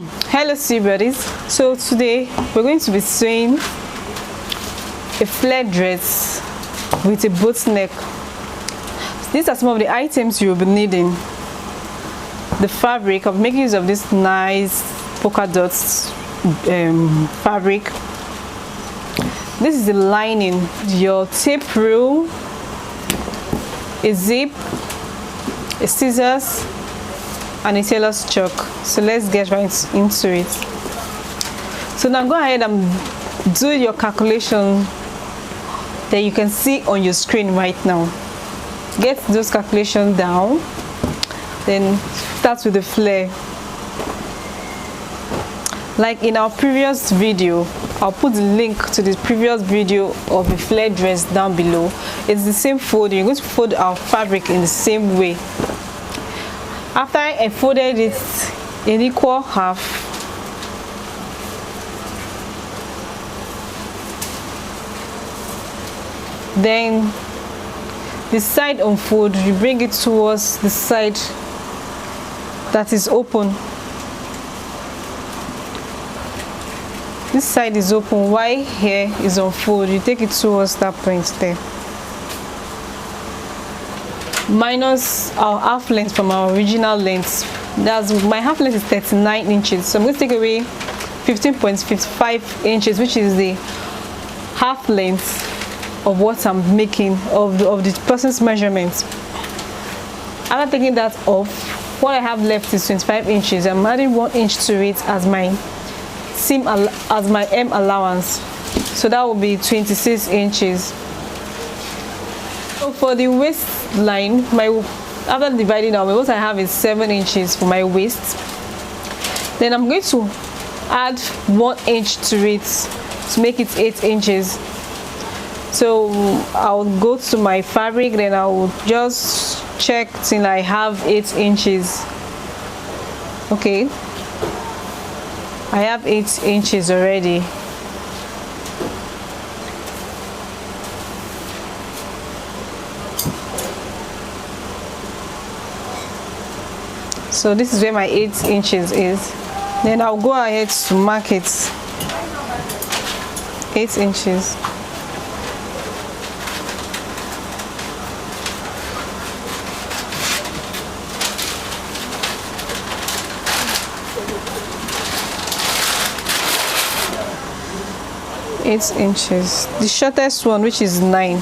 Hello buddies, so today we're going to be sewing a flare dress with a boat neck. These are some of the items you'll be needing. The fabric, I'm making use of this nice polka dots fabric. This is the lining, your tape rule, a zip, a scissors, and a tailor's chalk. So let's get right into it. So now go ahead and do your calculation that you can see on your screen right now. Get those calculations down, then start with the flare. Like in our previous video, I'll put the link to the previous video of a flare dress down below. It's the same fold. You're going to fold our fabric in the same way. After I folded it in equal half, then the side unfold, you bring it towards the side that is open. This side is open, while here is unfold. You take it towards that point there. Minus our half length from our original length. That's my half length is 39 inches. So I'm going to take away 15.55 inches, which is the half length of what I'm making of the person's measurements. After taking that off, what I have left is 25 inches. I'm adding 1 inch to it as my seam as my M allowance. So that will be 26 inches. So for the waistline, after dividing out, what I have is 7 inches for my waist. Then I'm going to add 1 inch to it to make it 8 inches. So I'll go to my fabric, then I'll just check till I have 8 inches. Okay, I have 8 inches already. So this is where my 8 inches is. Then I'll go ahead to mark it 8 inches. The shortest one, which is 9,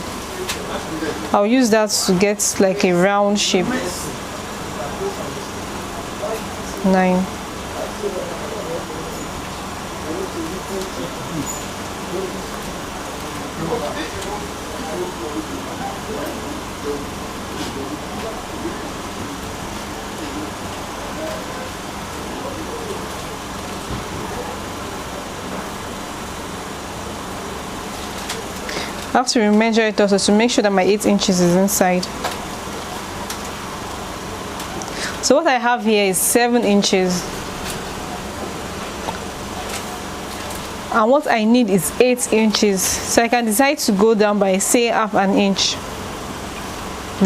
I'll use that to get like a round shape. 9. I have to measure it also to make sure that my 8 inches is inside. So what I have here is 7 inches. And what I need is 8 inches. So I can decide to go down by, say, half an inch.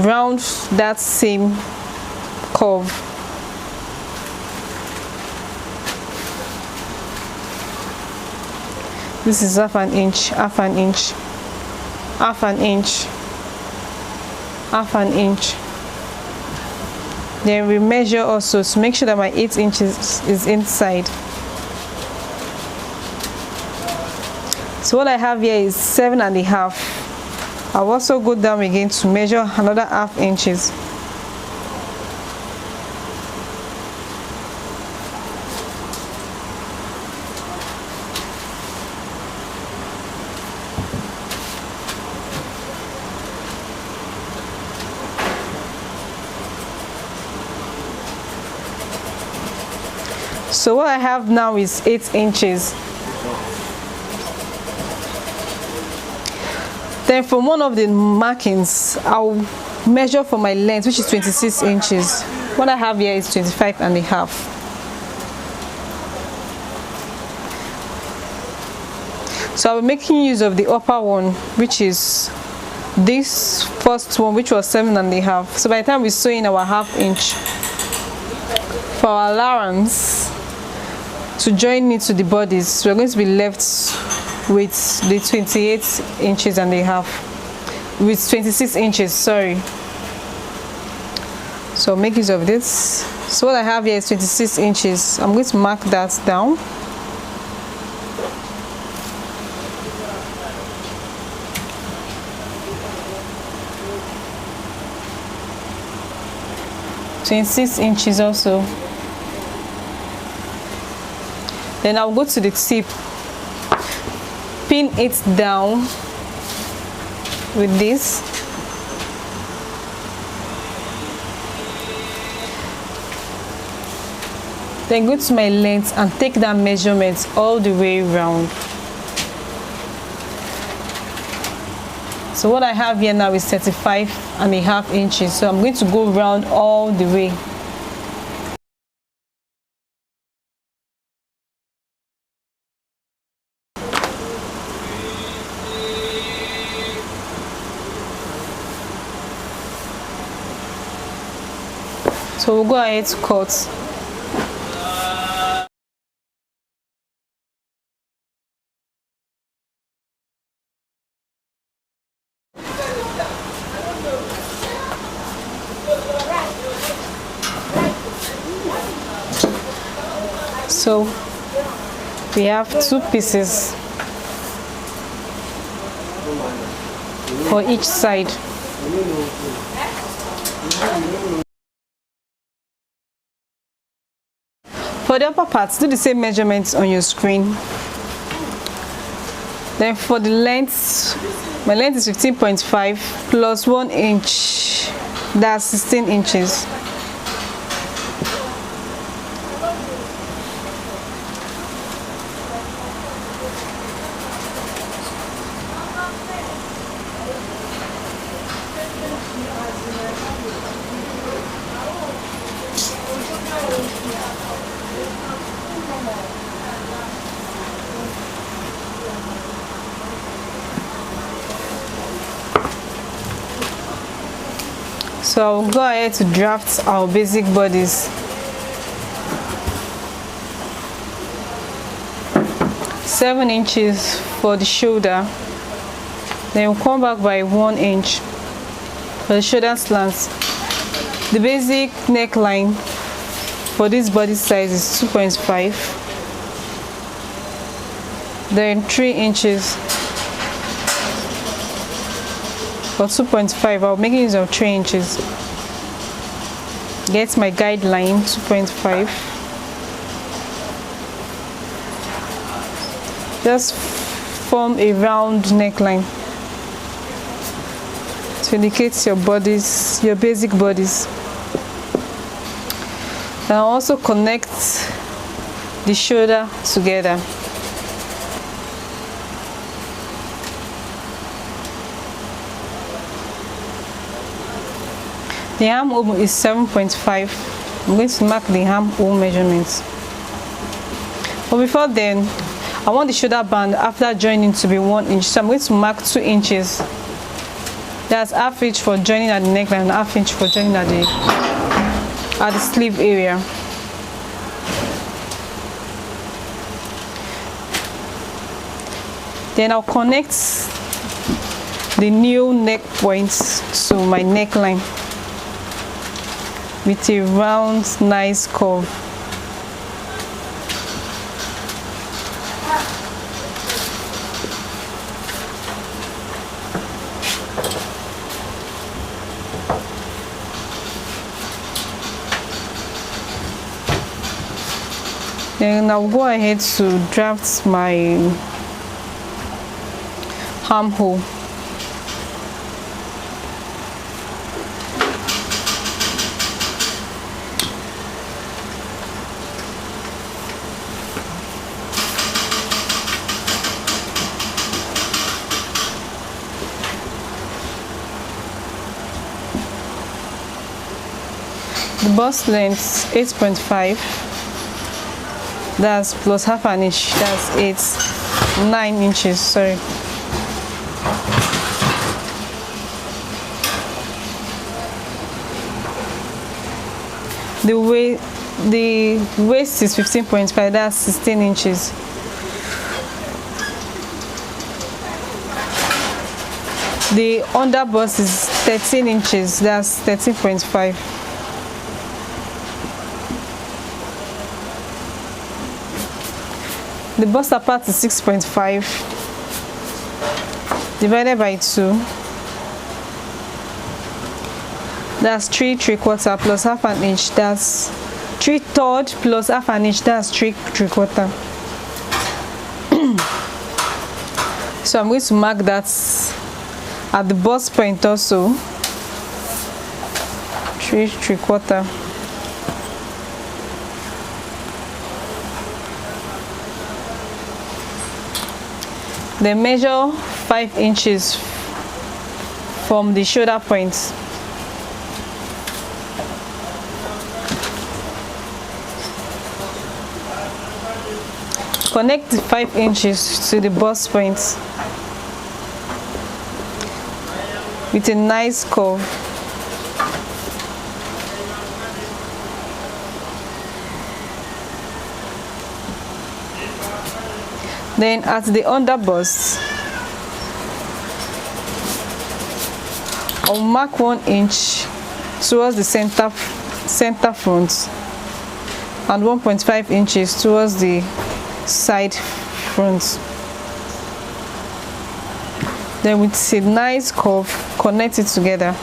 Round that same curve. This is half an inch, half an inch, half an inch, half an inch. Then we measure also to make sure that my 8 inches is inside. So what I have here is 7.5. I'll also go down again to measure another half inches. So what I have now is 8 inches. Then from one of the markings, I'll measure for my length, which is 26 inches. What I have here is 25.5. So I'll be making use of the upper one, which is this first one, which was 7.5. So by the time we sew in our half inch, for our allowance, to join it to the bodies, we're going to be left with the 28 inches and a half, with 26 inches, sorry. So make use of this. So what I have here is 26 inches. I'm going to mark that down. .6 inches also. Then I'll go to the tip, pin it down with this. Then go to my length and take that measurement all the way around. So what I have here now is 35.5 inches. So I'm going to go round all the way. So we'll go ahead to cut. So we have 2 pieces for each side. For the upper parts, do the same measurements on your screen. Then for the length, my length is 15.5 plus 1 inch, that's 16 inches. So I'll go ahead to draft our basic bodies. 7 inches for the shoulder. Then we'll come back by 1 inch for the shoulder slants. The basic neckline for this body size is 2.5. Then 3 inches for 2.5. I'll make use of 3 inches. Get my guideline 2.5. Just form a round neckline to indicate your bodies, your basic bodies. And I'll also connect the shoulder together. The armhole is 7.5. I'm going to mark the armhole measurements. But before then, I want the shoulder band after joining to be 1 inch. So I'm going to mark 2 inches. That's half inch for joining at the neckline and half inch for joining at the sleeve area. Then I'll connect the new neck points to my neckline with a round, nice curve. Then I'll go ahead to draft my armhole. The bust length 8.5. That's plus half an inch. That's 9 inches. Sorry. The the waist is 15.5, that's 16 inches. The under bust is 13 inches, that's 13.5. The bust apart is 6.5 divided by 2. That's 3¾ plus half an inch. That's 3/3 plus half an inch. That's 3¾ So I'm going to mark that at the bust point also. 3¾ Then measure 5 inches from the shoulder point. Connect the 5 inches to the bust point with a nice curve. Then at the under bust, I'll mark 1 inch towards the center front and 1.5 inches towards the side front. Then with a nice curve, connect it together.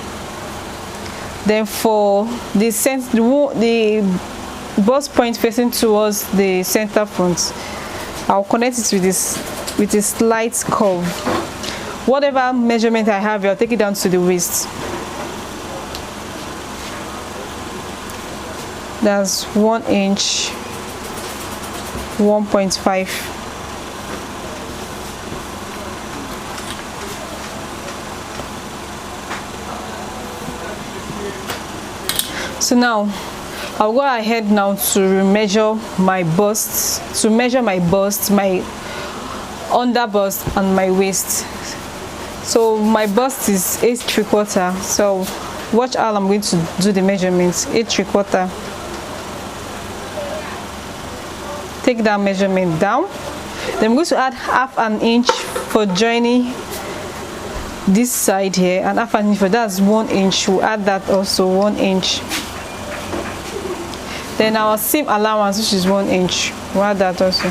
Then for the bust point facing towards the center front, I'll connect it with a slight curve. Whatever measurement I have, I'll take it down to the waist. That's 1 inch, 1.5. So now I'll go ahead now to measure my bust, my under bust and my waist. So my bust is 8¾ so watch how I'm going to do the measurements. 8¾ Take that measurement down. Then I'm going to add half an inch for joining this side here and half an inch for that's 1 inch. We'll add that also, 1 inch. Then our seam allowance, which is 1 inch, we'll add that also.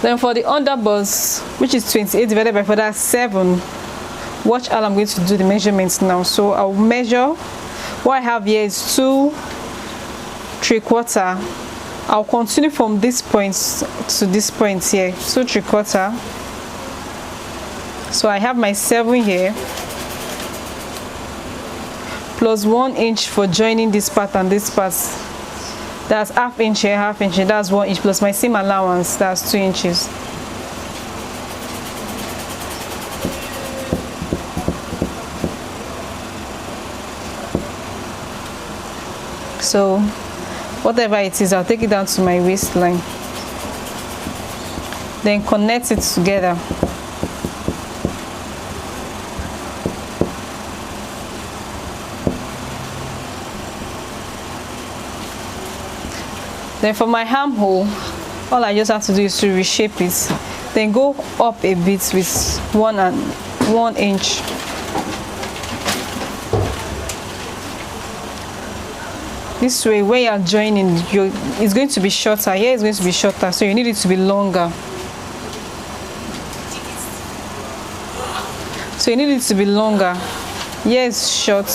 Then for the under bust, which is 28 divided by 4, that's 7. Watch how I'm going to do the measurements now. So I'll measure. What I have here is 2¾ I'll continue from this point to this point here, 2¾ So I have my 7 here, plus 1 inch for joining this part and this part. That's half inch here, half inch here, that's 1 inch, plus my seam allowance, that's 2 inches. So whatever it is, I'll take it down to my waistline, then connect it together. Then for my armhole, all I just have to do is to reshape it, then go up a bit with 1 inch. This way, when you are joining, it's going to be shorter. Here it's going to be shorter, so you need it to be longer. So you need it to be longer. Here it's short.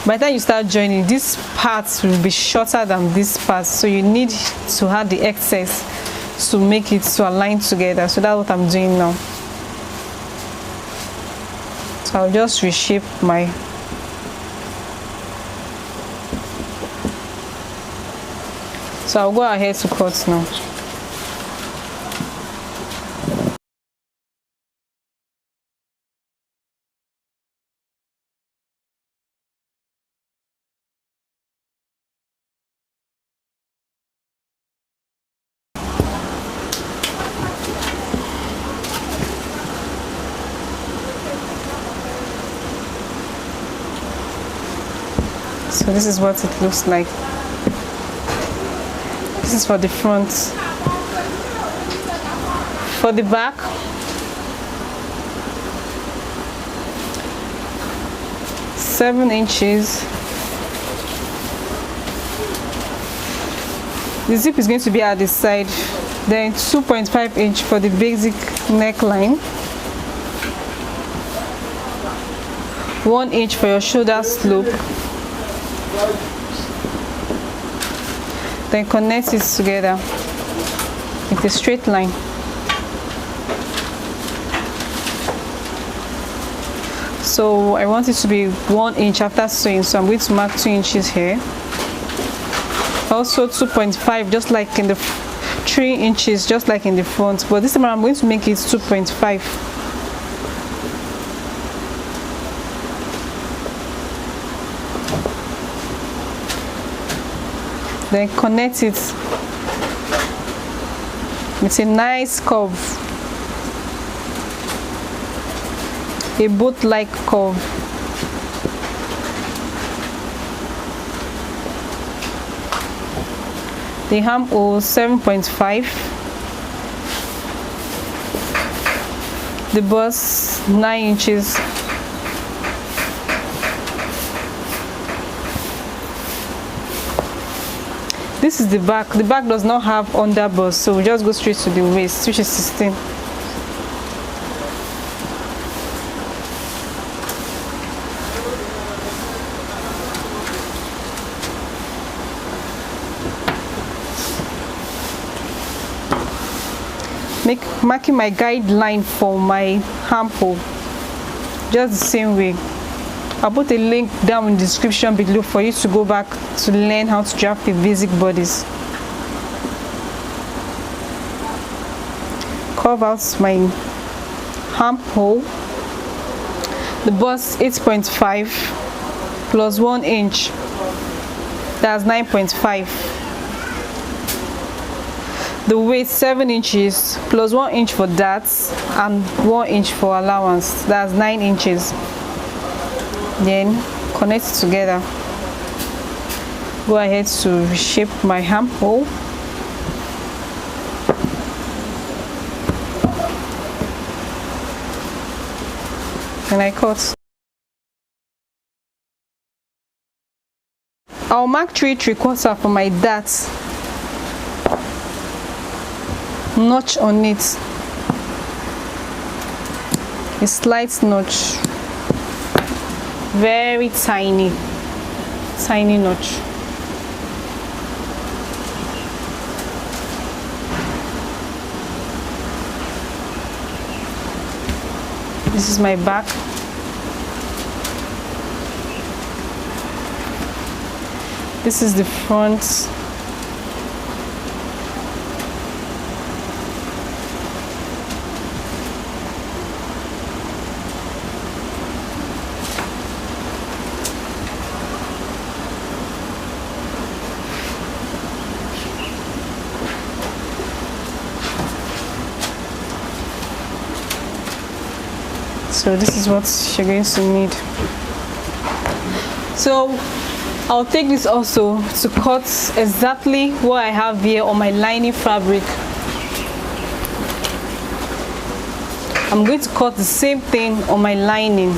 By the time you start joining, this part will be shorter than this part, so you need to add the excess to make it to align together. So that's what I'm doing now. So I'll just reshape my So I'll go ahead to cut now. So this is what it looks like. This is for the front. For the back, seven inches. The zip is going to be at the side, then 2.5 inch for the basic neckline, 1 inch for your shoulder slope, then connect it together with a straight line. So I want it to be 1 inch after sewing, so I'm going to mark 2 inches here. Also 2.5, just like in the 3 inches, just like in the front, but this time I'm going to make it 2.5. Then connect it with a nice curve, a boat-like curve. The armhole 7.5, the bust 9 inches, this is the back. The back does not have under bust, so we just go straight to the waist, which is 16. Marking my guideline for my armhole just the same way. I'll put a link down in the description below for you to go back to learn how to draft the basic bodies. Curve out my armhole. The bust 8.5 plus 1 inch, that's 9.5. The weight 7 inches plus 1 inch for that and 1 inch for allowance, that's 9 inches. Then connect it together. Go ahead to reshape my armhole. And I cut. I'll mark 3/3 for my dart. Notch on it, a slight notch, very tiny notch. This is my back. This is the front. So this is what you're going to need. So I'll take this also to cut exactly what I have here on my lining fabric. I'm going to cut the same thing on my lining,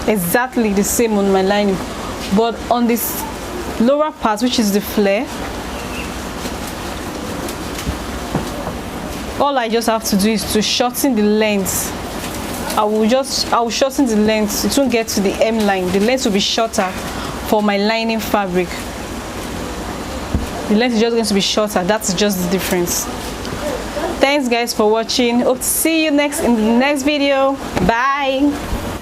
exactly the same on my lining, but on this lower part, which is the flare, all I just have to do is to shorten the length. I will shorten the length. It won't get to the M line. The length will be shorter for my lining fabric. The length is just going to be shorter. That's just the difference. Thanks guys for watching. Hope to see you in the next video. Bye.